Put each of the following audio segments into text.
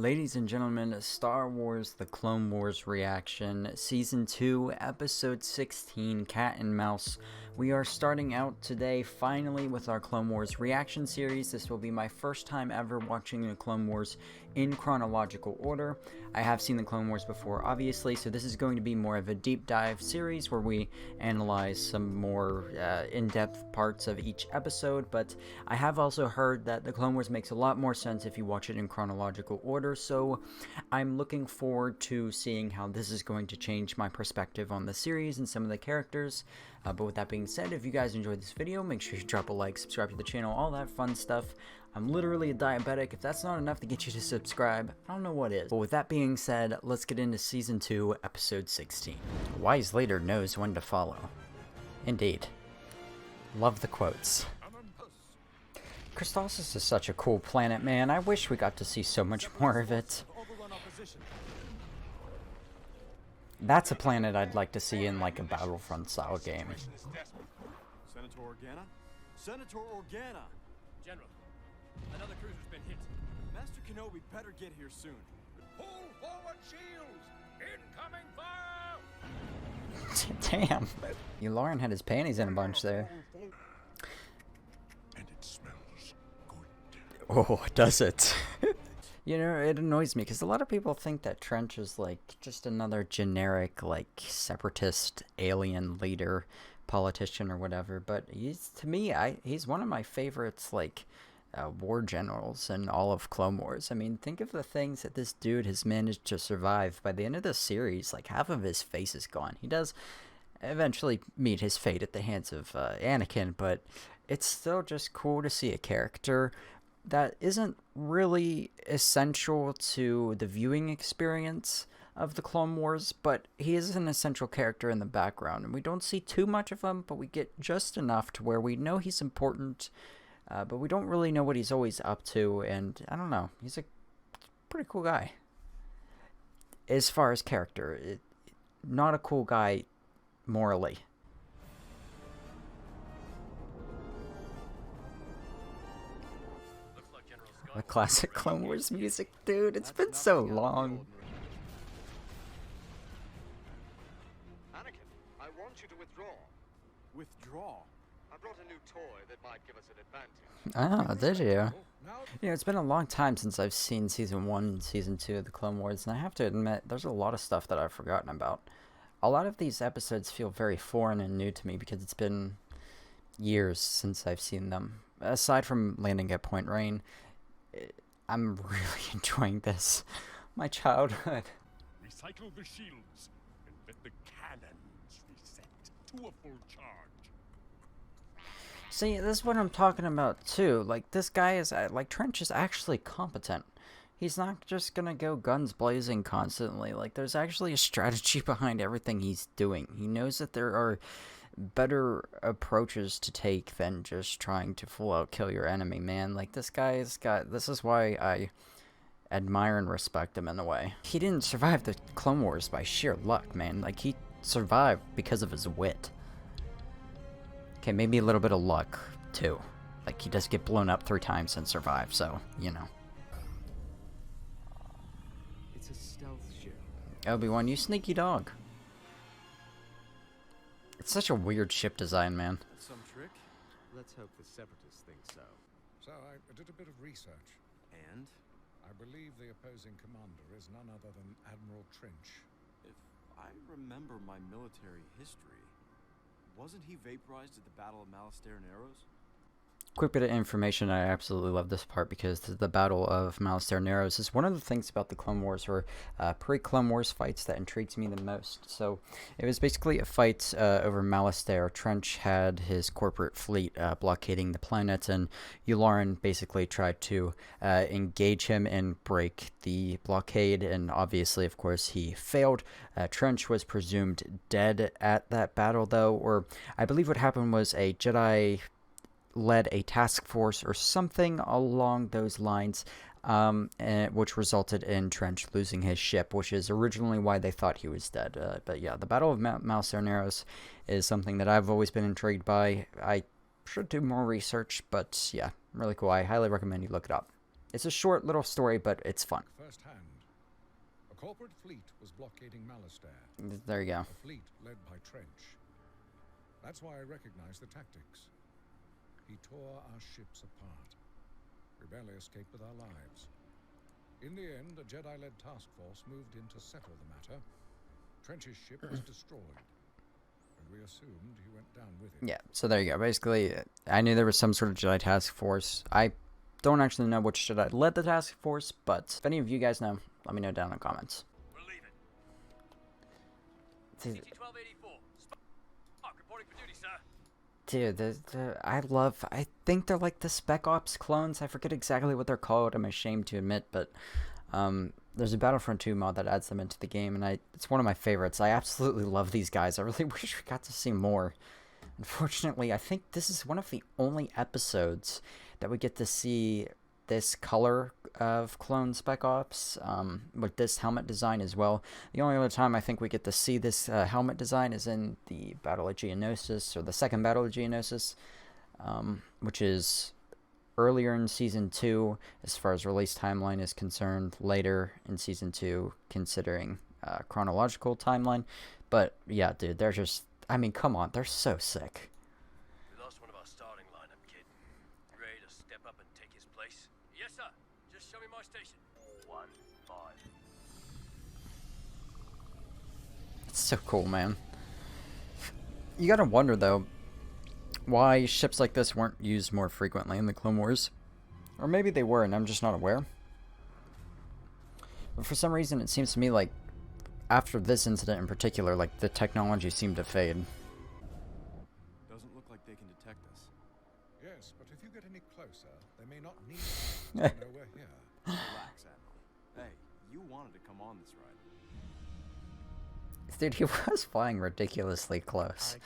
Ladies and gentlemen, Star Wars The Clone Wars reaction, Season 2, Episode 16, Cat and Mouse. We are starting out today, finally, with our Clone Wars reaction series. This will be my first time ever watching the Clone Wars in chronological order. I have seen the Clone Wars before, obviously, so this is going to be more of a deep dive series where we analyze some more in-depth parts of each episode, but I have also heard that the Clone Wars makes a lot more sense if you watch it in chronological order, so I'm looking forward to seeing how this is going to change my perspective on the series and some of the characters. But with that being said, if you guys enjoyed this video, make sure you drop a like, subscribe to the channel, all that fun stuff. I'm literally a diabetic. If that's not enough to get you to subscribe, I don't know what is. But with that being said, let's get into Season 2, Episode 16. A wise leader knows when to follow. Indeed. Love the quotes. Christosis is such a cool planet, man. I wish we got to see so much more of it. That's a planet I'd like to see in like a Battlefront style game. Senator Organa? Senator Organa! General, another cruiser's been hit. Master Kenobi better get here soon. Pull forward shields! Incoming fire! Damn. Lauren had his panties in a bunch there. And it smells good. Oh, does it? You know, it annoys me because a lot of people think that Trench is like just another generic, like, separatist alien leader, politician or whatever, but he's, to me, he's one of my favorites, like, war generals in all of Clone Wars. I mean, think of the things that this dude has managed to survive. By the end of the series, like, half of his face is gone. He does eventually meet his fate at the hands of Anakin, but it's still just cool to see a character that isn't really essential to the viewing experience of the Clone Wars, but he is an essential character in the background, and we don't see too much of him, but we get just enough to where we know he's important, but we don't really know what he's always up to, and I don't know, he's a pretty cool guy. As far as character, not a cool guy morally. The classic Clone Wars music, dude. It's been so long. Anakin, I want you to withdraw. Withdraw? I brought a new toy that might give us an advantage. Oh, did you? You know, it's been a long time since I've seen Season 1 and Season 2 of the Clone Wars, and I have to admit, there's a lot of stuff that I've forgotten about. A lot of these episodes feel very foreign and new to me because it's been years since I've seen them. Aside from landing at Point Rain, I'm really enjoying this. My childhood. Recycle the shields and let the cannons reset to a full charge. See, this is what I'm talking about too. Like, this guy is, like, Trench is actually competent. He's not just gonna go guns blazing constantly. Like, there's actually a strategy behind everything he's doing. He knows that there are better approaches to take than just trying to full out kill your enemy, man. Like, this guy's got, this is why I admire and respect him in a way. He didn't survive the Clone Wars by sheer luck, man. Like, he survived because of his wit. Okay, maybe a little bit of luck too. Like, he does get blown up 3 times and survive, so, you know. It's a stealth ship. Obi-Wan, you sneaky dog. It's such a weird ship design, man. Some trick? Let's hope the Separatists think so. So I did a bit of research. And? I believe the opposing commander is none other than Admiral Trench. If I remember my military history, wasn't he vaporized at the Battle of Malastare and Arrows? Quick bit of information. I absolutely love this part because the Battle of Malastare Narrows is one of the things about the Clone Wars or pre-Clone Wars fights that intrigues me the most. So it was basically a fight over Malastare. Trench had his corporate fleet blockading the planet, and Yularen basically tried to engage him and break the blockade, and obviously, of course, he failed. Trench was presumed dead at that battle, though, or I believe what happened was a Jedi led a task force or something along those lines, which resulted in Trench losing his ship, which is originally why they thought he was dead. But yeah, the Battle of Malastare Narrows is something that I've always been intrigued by. I should do more research, but yeah, really cool. I highly recommend you look it up It's a short little story, but it's fun. Firsthand, a corporate fleet was blockading Malastare. There you go. A fleet led by Trench. That's why I recognize the tactics. He tore our ships apart. We barely escaped with our lives. In the end, a Jedi-led task force moved in to settle the matter. Trench's ship was destroyed, and we assumed he went down with it. Yeah, so there you go. Basically, I knew there was some sort of Jedi task force. I don't actually know which Jedi led the task force, but if any of you guys know, let me know down in the comments. We're leaving. Dude, CT-1284. Spark reporting for duty, sir. dude, I think they're like the Spec Ops clones. I forget exactly what they're called. I'm ashamed to admit, but there's a Battlefront 2 mod that adds them into the game, and it's one of my favorites. I absolutely love these guys. I really wish we got to see more. Unfortunately, I think this is one of the only episodes that we get to see this color of clone Spec Ops with this helmet design as well. The only other time I think we get to see this helmet design is in the Battle of Geonosis, or the second Battle of Geonosis, which is earlier in Season 2 as far as release timeline is concerned, later in Season 2 considering chronological timeline. But yeah, dude, they're just, I mean, come on, they're so sick. We lost one of our starting lineup, kid. Ready to step up and take his place? Yes, sir. Just show me my station. 1-5. It's so cool, man. You gotta wonder, though, why ships like this weren't used more frequently in the Clone Wars. Or maybe they were and I'm just not aware. But for some reason it seems to me like after this incident in particular, like the technology seemed to fade. Doesn't look like they can detect us. Yes, but if you get any closer, they may not need us to know we're here. Relax, Admiral. Hey, you wanted to come on this ride. Dude, he was flying ridiculously close.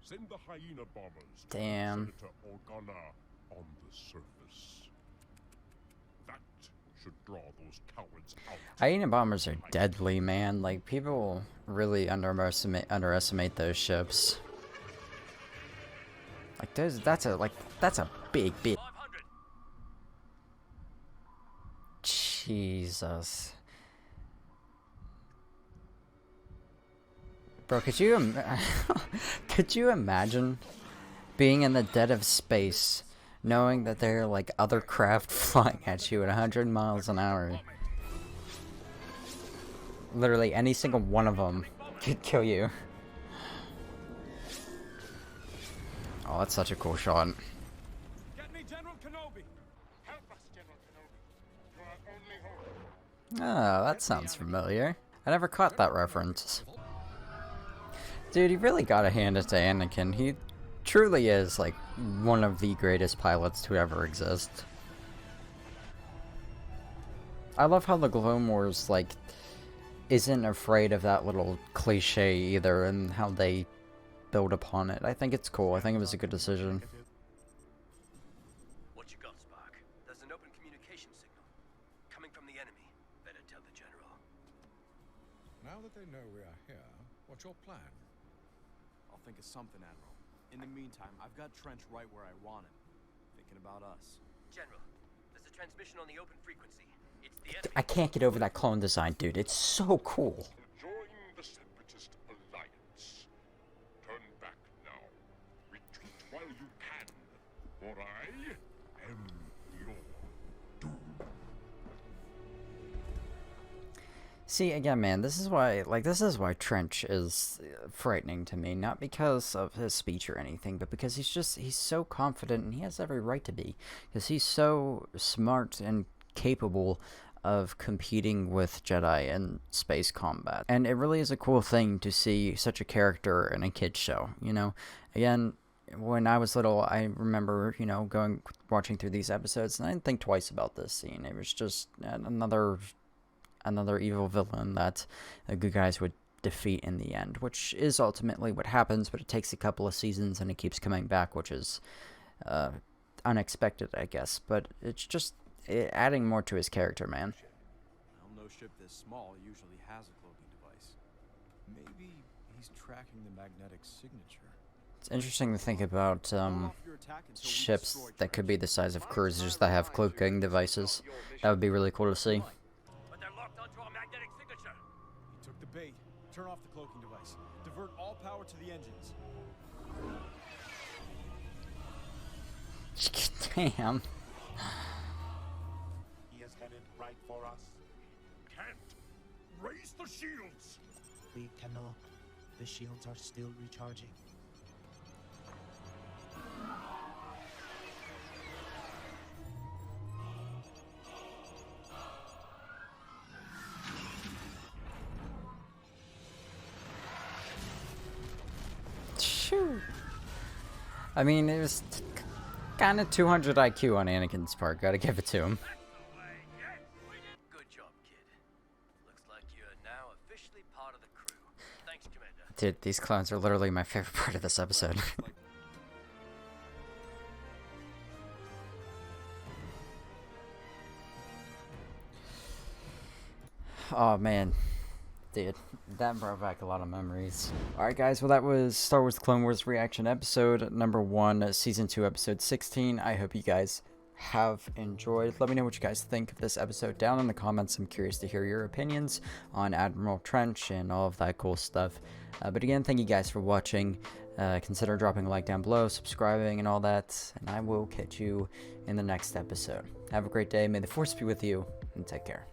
Send the hyena bombers to Damn. Senator Organa on the surface. That should draw those cowards out. Hyena bombers are deadly, man. Like, people really underestimate those ships. Like, that's a big 500. Jesus. Bro, could you could you imagine being in the dead of space, knowing that there are like other craft flying at you at 100 miles an hour? Literally any single one of them could kill you. Oh, that's such a cool shot. Get me General Kenobi. Help us, General Kenobi. You are our only hope. Oh, that sounds familiar. I never caught that reference. Dude, you really gotta hand it to Anakin. He truly is, like, one of the greatest pilots to ever exist. I love how the Clone Wars, like, isn't afraid of that little cliche either, and how they build upon it. I think it's cool. I think it was a good decision. What you got, Spark? There's an open communication signal coming from the enemy. Better tell the General. Now that they know we are here, what's your plan? I'll think of something, Admiral. In the meantime, I've got Trench right where I want him. Thinking about us. General, there's a transmission on the open frequency. It's the enemy. I can't get over that clone design, dude. It's so cool. Join the Separatist Alliance. Turn back now. Retreat while you can, for I am your doom. See, again, man, this is why Trench is frightening to me. Not because of his speech or anything, but because he's so confident, and he has every right to be. Because he's so smart and capable of competing with Jedi in space combat. And it really is a cool thing to see such a character in a kid's show, you know? Again, when I was little, I remember, you know, watching through these episodes, and I didn't think twice about this scene. It was just another evil villain that the good guys would defeat in the end, which is ultimately what happens, but it takes a couple of seasons and it keeps coming back, which is unexpected, I guess. But it's just adding more to his character, man. Well, no ship this small usually has a cloaking device. Maybe he's tracking the magnetic signature. It's interesting to think about ships that could be the size of cruisers that have cloaking devices. That would be really cool to see. But they're locked onto our magnetic signature. He took the bait. Turn off the cloaking device. Divert all power to the engines. Damn. He is headed right for us. Can't. Raise the shields. We cannot. The shields are still recharging. Shoo. I mean, it was kind of 200 IQ on Anakin's part. Gotta give it to him. Good job, kid. Looks like you're now officially part of the crew. Thanks, Commander. Dude, these clones are literally my favorite part of this episode. Oh man, dude, that brought back a lot of memories. Alright guys, well that was Star Wars The Clone Wars reaction episode number 1, season 2, episode 16. I hope you guys have enjoyed. Let me know what you guys think of this episode down in the comments. I'm curious to hear your opinions on Admiral Trench and all of that cool stuff. But again, thank you guys for watching. Consider dropping a like down below, subscribing and all that, and I will catch you in the next episode. Have a great day, may the Force be with you, and take care.